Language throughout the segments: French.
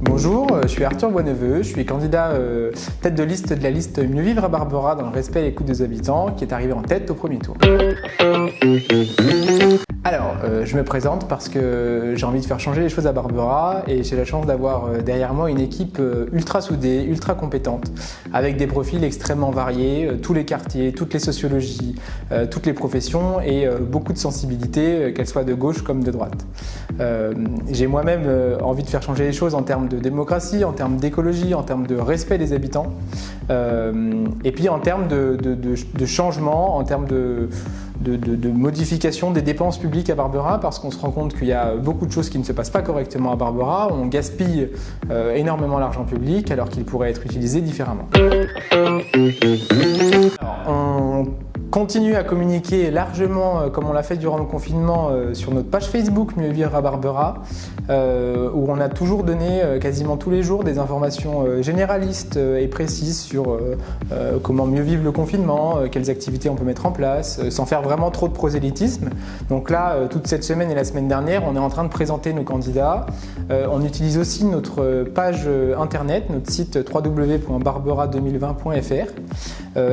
Bonjour, je suis Arthur Boisneveu, je suis candidat tête de liste de la liste Mieux vivre à Barbera dans le respect et l'écoute des habitants qui est arrivé en tête au premier tour. Alors, je me présente parce que j'ai envie de faire changer les choses à Barbera et j'ai la chance d'avoir derrière moi une équipe ultra soudée, ultra compétente, avec des profils extrêmement variés, tous les quartiers, toutes les sociologies, toutes les professions et beaucoup de sensibilité, qu'elles soient de gauche comme de droite. J'ai moi-même envie de faire changer les choses en termes de démocratie, en termes d'écologie, en termes de respect des habitants, et puis en termes de changement, en termes de modification des dépenses publiques à Barbera, parce qu'on se rend compte qu'il y a beaucoup de choses qui ne se passent pas correctement à Barbera. On gaspille énormément l'argent public alors qu'il pourrait être utilisé différemment. Alors, on continue à communiquer largement, comme on l'a fait durant le confinement, sur notre page Facebook Mieux vivre à Barbera, où on a toujours donné quasiment tous les jours des informations généralistes et précises sur comment mieux vivre le confinement, quelles activités on peut mettre en place, sans faire vraiment trop de prosélytisme. Donc là, toute cette semaine et la semaine dernière, on est en train de présenter nos candidats. On utilise aussi notre page internet, notre site www.barbera2020.fr.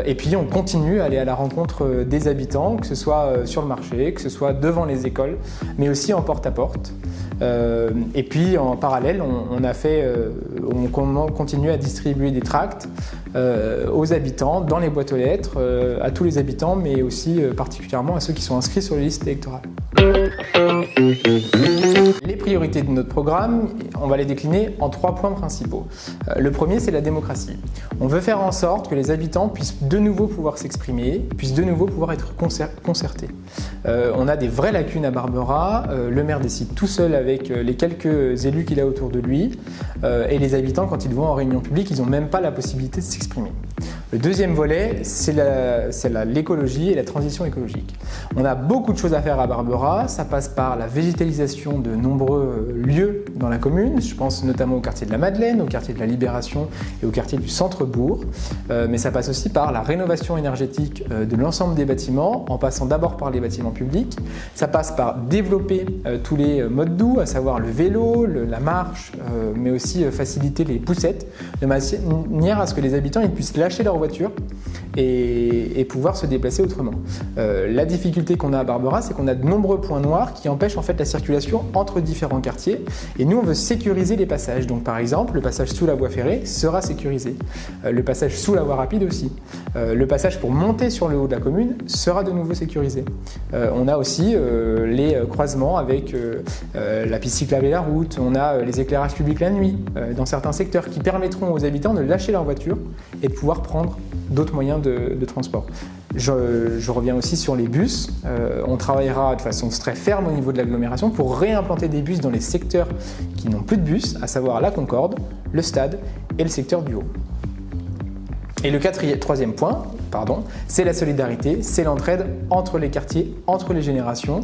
Et puis on continue à aller à la rencontre des habitants, que ce soit sur le marché, que ce soit devant les écoles, mais aussi en porte-à-porte. Et puis en parallèle, on continue à distribuer des tracts aux habitants, dans les boîtes aux lettres, à tous les habitants, mais aussi particulièrement à ceux qui sont inscrits sur les listes électorales. Les priorités de notre programme, on va les décliner en 3 points principaux. Le premier, c'est la démocratie. On veut faire en sorte que les habitants puissent de nouveau pouvoir s'exprimer, puissent de nouveau pouvoir être concertés. On a des vraies lacunes à Barbera, le maire décide tout seul avec les quelques élus qu'il a autour de lui, et les habitants, quand ils vont en réunion publique, ils n'ont même pas la possibilité de s'exprimer. Le deuxième volet, c'est l'écologie et la transition écologique. On a beaucoup de choses à faire à Barbera, ça passe par la végétalisation de nombreux lieux dans la commune, je pense notamment au quartier de la Madeleine, au quartier de la Libération et au quartier du centre-bourg, mais ça passe aussi par la rénovation énergétique de l'ensemble des bâtiments, en passant d'abord par les bâtiments publics. Ça passe par développer tous les modes doux, à savoir le vélo, la marche, mais aussi faciliter les poussettes, de manière à ce que les habitants ils puissent lâcher leur voiture et pouvoir se déplacer autrement. La difficulté qu'on a à Barbera, c'est qu'on a de nombreux points noirs qui empêchent en fait la circulation entre différents quartiers, et nous on veut sécuriser les passages. Donc par exemple, le passage sous la voie ferrée sera sécurisé, le passage sous la voie rapide aussi, le passage pour monter sur le haut de la commune sera de nouveau sécurisé. On a aussi les croisements avec la piste cyclable et la route, on a les éclairages publics la nuit dans certains secteurs qui permettront aux habitants de lâcher leur voiture et de pouvoir prendre d'autres moyens de transport. Je reviens aussi sur les bus. On travaillera de façon très ferme au niveau de l'agglomération pour réimplanter des bus dans les secteurs qui n'ont plus de bus, à savoir la Concorde, le Stade et le secteur du Haut. Et le troisième point, c'est la solidarité, c'est l'entraide entre les quartiers, entre les générations.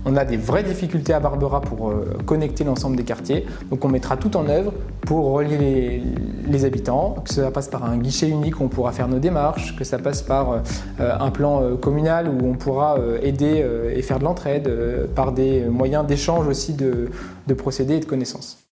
On a des vraies difficultés à Barbera pour connecter l'ensemble des quartiers, donc on mettra tout en œuvre pour relier les habitants, que ça passe par un guichet unique où on pourra faire nos démarches, que ça passe par un plan communal où on pourra aider et faire de l'entraide, par des moyens d'échange aussi de procédés et de connaissances.